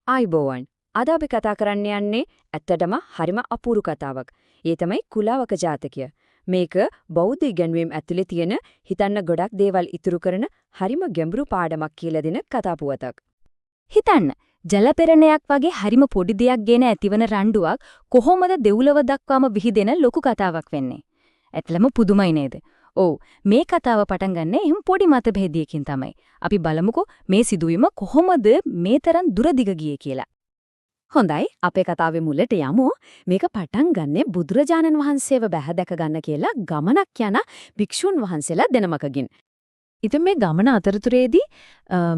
ආයිබෝවන්. අද අපි කතා කරන්න යන්නේ ඇත්තටම හරිම අපූරු කතාවක්. ඒ තමයි කුලාවක ජාතකය. මේක බෞද්ධ ඉගැන්වීම් ඇතුලේ තියෙන හිතන්න ගොඩක් දේවල් ඉතුරු කරන හරිම ගැඹුරු පාඩමක් කියලා දෙන කතා පුවතක්. හිතන්න ජලපෙරණයක් වගේ හරිම පොඩි දෙයක් ගෙන ඇතිවන රණ්ඩුවක් කොහොමද දෙව්ලොව දක්වාම විහිදෙන ලොකු කතාවක් වෙන්නේ. ඇත්තලම පුදුමයි නේද? ඔව් මේ කතාව පටන් ගන්න එහෙම පොඩි මතභේදයකින් තමයි. අපි බලමුකෝ මේ සිදුවීම කොහොමද මේ තරම් දුරදිග ගියේ කියලා. හොඳයි අපේ කතාවේ මුලට යමු. මේක පටන් ගන්නේ බුදුරජාණන් වහන්සේව බැහැ දැක ගන්න කියලා ගමනක් යන භික්ෂුන් වහන්සේලා දෙනමකකින්. ඉතින් මේ ගමන අතරතුරේදී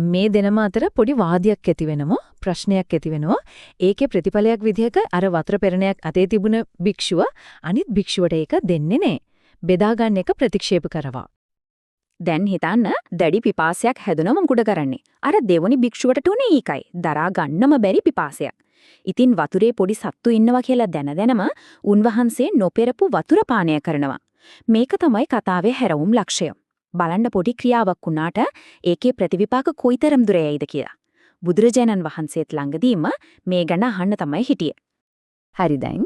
මේ දෙනම අතර පොඩි වාදයක් ඇති වෙනවා ප්‍රශ්නයක් ඇති වෙනවා. ඒකේ ප්‍රතිඵලයක් විදිහක අර වතුර පෙරණයක් අතේ තිබුණ භික්ෂුව අනිත් භික්ෂුවට ඒක දෙන්නේ නැහැ. බෙදා ගන්න එක ප්‍රතික්ෂේප කරවා. දැන් හිතන්න දැඩි පිපාසයක් හැදුනම මුකුඩ කරන්නේ. අර දෙවනි භික්ෂුවට උනේ ඒකයි. දරා ගන්නම බැරි පිපාසයක්. ඉතින් වතුරේ පොඩි සත්තු ඉන්නවා කියලා දැනම උන්වහන්සේ නොපෙරපු වතුර පානය කරනවා. මේක තමයි කතාවේ හැරවුම් ලක්ෂ්‍යය. බලන්න පොඩි ක්‍රියාවක් වුණාට ඒකේ ප්‍රතිවිපාක කොයිතරම් දුර යයිද කියලා. බුදුරජාණන් වහන්සේත් ළඟදීම මේ ගැන අහන්න තමයි හිටියේ. හරි දැන්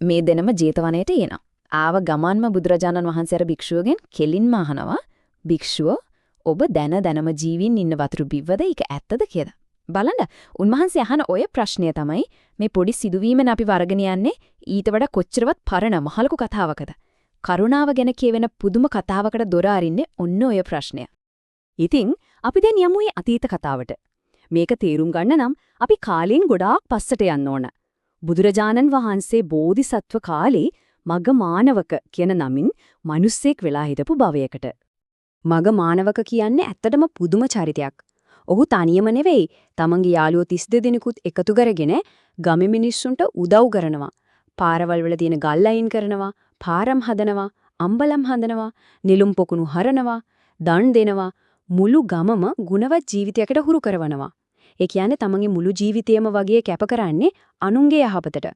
මේ දෙනම ජේතවනයේට එනවා. ආව ගමන්ම බුදුරජාණන් වහන්සේ භික්ෂුවගෙන් කෙලින්ම අහනවා භික්ෂුව ඔබ දැනම ජීවින් ඉන්න වතුරු බිව්වද ඒක ඇත්තද කියලා. බලන්න උන්වහන්සේ අහන ඔය ප්‍රශ්නය තමයි මේ පොඩි සිදුවීමෙන් අපි වරගෙන යන්නේ ඊට වඩා කොච්චරවත් පරණ මහලුකු කතාවකද. කරුණාව ගැන කියවෙන පුදුම කතාවකට දොර අරින්නේ ඔන්න ඔය ප්‍රශ්නය. ඉතින් අපි දැන් යමු මේ අතීත කතාවට. මේක තේරුම් ගන්න නම් අපි කාලෙන් ගොඩාක් පස්සට යන්න ඕන. බුදුරජාණන් වහන්සේ බෝධිසත්ව කාලේ මග මානවක කියන නමින් මිනිස්සෙක් වෙලා හිටපු භවයකට. මග මානවක කියන්නේ ඇත්තටම පුදුම චරිතයක්. ඔහු තනියම නෙවෙයි තමන්ගේ යාළුවෝ 32 දෙනෙකුත් එකතු කරගෙන ගමේ මිනිස්සුන්ට උදව් කරනවා. පාරවල් වල තියෙන ගල් අයින් කරනවා, පාරම් හදනවා, අම්බලම් හදනවා, නිලුම් පොකුණු හරනවා, දන් දෙනවා, මුළු ගමම ගුණවත් ජීවිතයකට හුරු කරවනවා. ඒ කියන්නේ තමන්ගේ මුළු ජීවිතයම වගේ කැප කරන්නේ අනුන්ගේ යහපතට.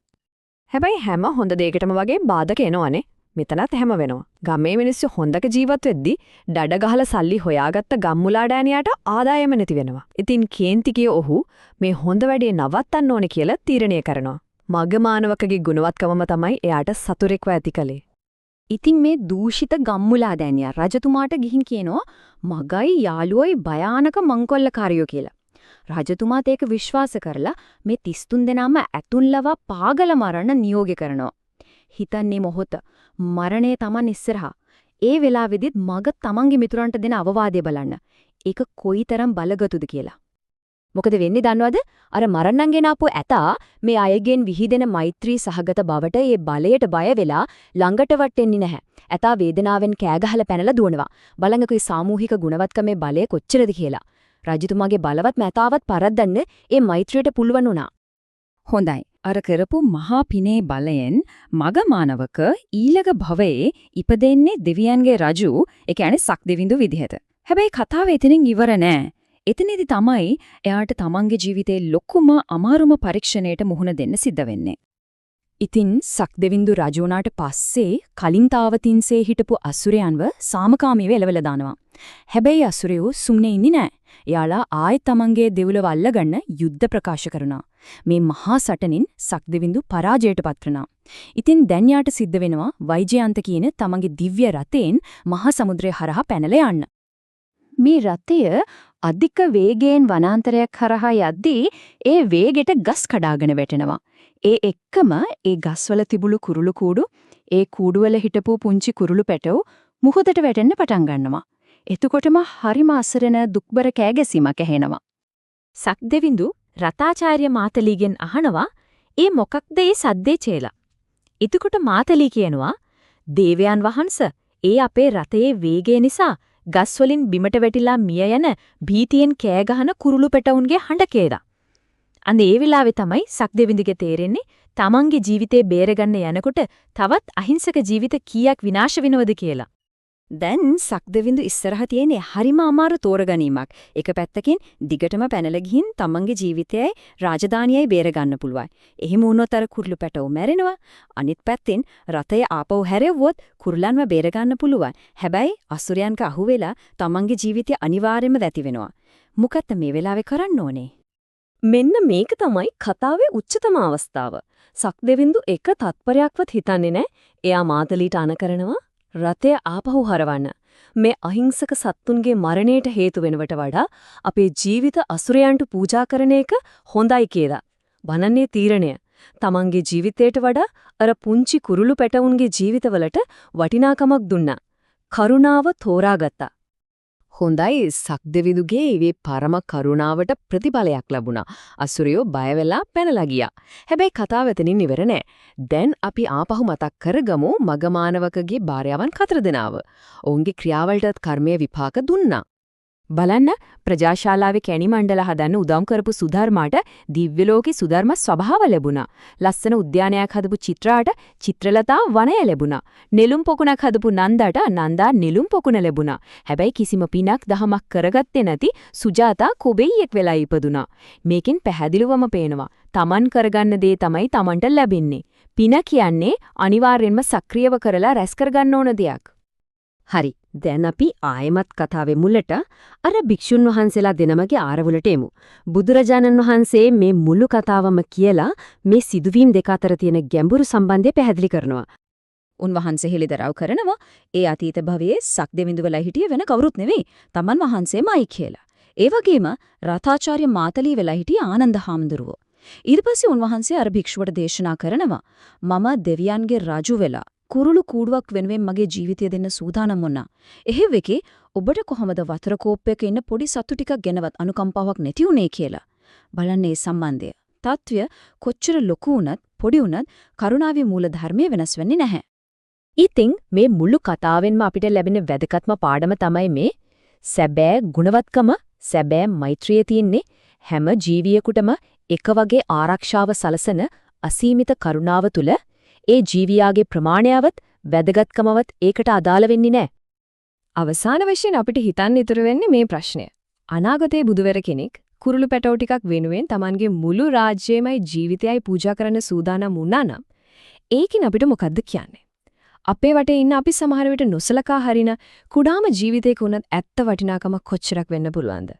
හැබැයි හැම හොඳ දෙයකටම වගේ බාධක එනවනේ. මෙතනත් හැම වෙනවා. ගමේ මිනිස්සු හොඳක ජීවත් වෙද්දි ඩඩ ගහලා සල්ලි හොයාගත්ත ගම්මුලා ඩෑනියාට ආදායම නැති වෙනවා. ඉතින් කේන්තිගේ ඔහු මේ හොඳ වැඩේ නවත්තන්න ඕනේ කියලා තීරණය කරනවා. මගමානවකගේ ගුණවත්කමම තමයි එයාට සතුරෙක්ව ඇති කලේ. ඉතින් මේ දූෂිත ගම්මුලා ඩෑනියා රජතුමාට ගිහින් කියනවා මගයි යාළුවෝයි භයානක මංකොල්ලකාරයෝ කියලා. රජතුමාත් ඒක විශ්වාස කරලා මේ 33 දෙනාම ඇතුන්ලව පාගල මරණ නියෝග කරනවා. හිතන්නේ මොහොත මරණය Taman ඉස්සරහා. ඒ වෙලාවෙදිත් මග Tamanගේ මිතුරන්ට දෙන අවවාදය බලන්න. ඒක කොයිතරම් බලගතුද කියලා. මොකද වෙන්නේ දන්නවද? අර මරණන්ගෙන ආපු ඇතා මේ අයගෙන් විහිදෙන මෛත්‍රී සහගත බවට ඒ බලයට බය වෙලා ළඟට වටෙන්නේ නැහැ. ඇතා වේදනාවෙන් කෑ ගහලා පැනලා දුවනවා. බලංගකේ සාමූහික ගුණවත්කමේ බලය කොච්චරද කියලා. රජතුමාගේ බලවත් මැතාවත් පරද්දන්න ඒ මෛත්‍රියට පුළුවන් වුණා. හොඳයි. අර කරපු මහා පිනේ බලයෙන් මගමානවක ඊළඟ භවයේ ඉපදෙන්නේ දෙවියන්ගේ රජු, ඒ කියන්නේ සක්දෙවිඳු විදිහට. හැබැයි කතාව එතනින් ඉවර නෑ. එතනදී තමයි එයාට තමන්ගේ ජීවිතේ ලොකුම අමාරුම පරීක්ෂණයට මුහුණ දෙන්න සිද්ධ වෙන්නේ. ඉතින් සක්දෙවිඳු රජු වුණාට පස්සේ කලින් තාවතින්සේ හිටපු අසුරයන්ව සාමකාමීව එලවලා දානවා. හැබැයි අසුරයෝ සුම්නේ ඉන්නේ නැහැ. එයාලා ආයෙත් තමන්ගේ දෙවුලව අල්ලගන්න යුද්ධ ප්‍රකාශ කරනවා. මේ මහා සටනින් සක්දෙවිඳු පරාජයටපත් වෙනවා. ඉතින් දැන් යාට සිද්ධ වෙනවා වෛජයන්ත කියන තමන්ගේ දිව්‍ය රථයෙන් මහා සමුද්‍රය හරහා පැනලා යන්න. මේ රථය අධික වේගයෙන් වනාන්තරයක් හරහා යද්දී ඒ වේගෙට ගස් කඩාගෙන වැටෙනවා. ඒ එක්කම ඒ ගස්වල තිබුණු කුරුළු කූඩු, ඒ කූඩුවල හිටපු පුංචි කුරුළු පැටව් මුහුදට වැටෙන්න පටන් ගන්නවා. එතකොටම හරිම අසරණ දුක්බර කෑගැසීමක් ඇහෙනවා. සක්දෙවිඳු රතාචාර්ය මාතලීගෙන් අහනවා "ඒ මොකක්ද ඒ සද්දේ කියලා?" එතකොට මාතලී කියනවා "දේවයන් වහන්සේ, ඒ අපේ රතයේ වේගය නිසා ගස් වලින් බිමට වැටිලා මිය යන භීතියෙන් කෑ ගහන කුරුළු පැටවුන්ගේ හඬ කියලා." අන්න ඒ වෙලාවේ තමයි සක්දෙවිඳුගේ තේරෙන්නේ තමන්ගේ ජීවිතේ බේරගන්න යනකොට තවත් අහිංසක ජීවිත කීයක් විනාශ වෙනවද කියලා. දැන් සක්දෙවිඳු ඉස්සරහ තියෙන්නේ හරිම අමාරු තෝරගැනීමක්. එක පැත්තකින් දිගටම පැනලා ගිහින් තමන්ගේ ජීවිතයයි රාජධානියයි බේර ගන්න පුළුවන්. එහෙම වුණොත් අර කුරුළු පැටව මැරෙනවා. අනිත් පැත්තෙන් රථය ආපහු හැරෙව්වොත් කුරුල්ලන්ව බේර ගන්න පුළුවන්. හැබැයි අසුරයන්ට අහුවෙලා තමන්ගේ ජීවිතය අනිවාර්යයෙන්ම වැති වෙනවා. මොකක්ද මේ වෙලාවේ කරන්න ඕනේ? මෙන්න මේක තමයි කතාවේ උච්චතම අවස්ථාව. සක්දෙවිඳු එක තත්පරයක්වත් හිතන්නේ නැහැ. එයා මාතලීට අණ කරනවා රතය ආපහු හරවන්න. මේ අහිංසක සත්තුන්ගේ මරණයට හේතු වෙනවට වඩා අපේ ජීවිත අසුරයන්ට පූජා කරන එක හොඳයි කියලා. බනන්නේ තීරණය. තමන්ගේ ජීවිතයට වඩා අර පුංචි කුරුළු පැටවුන්ගේ ජීවිතවලට වටිනාකමක් දුන්නා. කරුණාව තෝරාගත්තා. හොඳයි සක්දෙවිඳුගේ මේ පරම කරුණාවට ප්‍රතිඵලයක් ලැබුණා. අසුරයෝ බය වෙලා පැනලා ගියා. හැබැයි කතාව එතනින් ඉවර නෑ. දැන් අපි ආපහු මතක් කරගමු මගමානවකගේ භාර්යාවන් 4 දෙනාව. ඔවුන්ගේ ක්‍රියාවලටත් කර්මයේ විපාක දුන්නා. බලන්න ප්‍රජාශාලාවේ කැණි මණ්ඩල හදන්න උදව් කරපු සුධර්මාට දිව්‍ය ලෝකේ සුධර්ම ස්වභාව ලැබුණා. ලස්සන උද්‍යානයක් හදපු චිත්‍රාට චිත්‍රලතා වනය ලැබුණා. නෙළුම් පොකුණක් හදපු නන්දාට නන්දා නෙළුම් පොකුණ ලැබුණා. හැබැයි කිසිම පිනක් දහමක් කරගත්තේ නැති සුජාතා කොබෙයියෙක් වෙලා ඉපදුනා. මේකෙන් පැහැදිලිවම පේනවා Taman කරගන්න දේ තමයි Tamanට ලැබෙන්නේ. පින කියන්නේ අනිවාර්යෙන්ම සක්‍රියව කරලා රැස් කරගන්න ඕන දෙයක්. හරි. දැන් අපි ආයමත් කතාවේ මුලට අර භික්ෂුන් වහන්සේලා දෙනමගේ ආරවුලට එමු. බුදුරජාණන් වහන්සේ මේ මුළු කතාවම කියලා මේ සිදුවීම් දෙක අතර තියෙන ගැඹුරු සම්බන්ධය පැහැදිලි කරනවා. උන්වහන්සේ හෙළිදරව් කරනවා ඒ අතීත භවයේ සක්දෙවිඳු වෙලා හිටිය වෙන කවුරුත් නෙවෙයි තමන් වහන්සේමයි කියලා. ඒ වගේම රතාචාර්ය මාතලී වෙලා හිටිය ආනන්ද හාමුදුරුවෝ. ඊට පස්සේ උන්වහන්සේ අර භික්ෂුවට දේශනා කරනවා මම දෙවියන්ගේ රජු වෙලා කුරුළු කූඩුවක් වෙනුවෙන් මගේ ජීවිතය දෙන්න සූදානම් වුණා. එහෙව් එකේ ඔබට කොහොමද වතුර කෝප්පයක ඉන්න පොඩි සතු ටිකක් ගැනවත් අනුකම්පාවක් නැති උනේ කියලා. බලන්න මේ සම්බන්ධය. තත්වය කොච්චර ලොකු වුණත් පොඩි වුණත් කරුණාවේ මූල ධර්මය වෙනස් වෙන්නේ නැහැ. ඉතින් මේ මුළු කතාවෙන්ම අපිට ලැබෙන වැදගත්ම පාඩම තමයි මේ සැබෑ ගුණවත්කම සැබෑ මෛත්‍රිය තියෙන්නේ හැම ජීවියෙකුටම එක වගේ ආරක්ෂාව සලසන අසීමිත කරුණාව තුල ඒ ජීවියාගේ ප්‍රමාණයවත් වැදගත්කමවත් ඒකට අදාළ වෙන්නේ නැහැ. අවසාන වශයෙන් අපිට හිතන්න ඉතුරු වෙන්නේ මේ ප්‍රශ්නය. අනාගතයේ බුදුවර කෙනෙක් කුරුළු පැටව ටිකක් වෙනුවෙන් Tamanගේ මුළු රාජ්‍යයමයි ජීවිතයයි පූජා කරන්න සූදානම් වුණා නම් ඒකින් අපිට මොකද්ද කියන්නේ? අපේ වටේ ඉන්න අපි සමහර විට නොසලකා හරින කුඩාම ජීවිතයක උනත් ඇත්ත වටිනාකම කොච්චරක් වෙන්න පුළුවන්ද?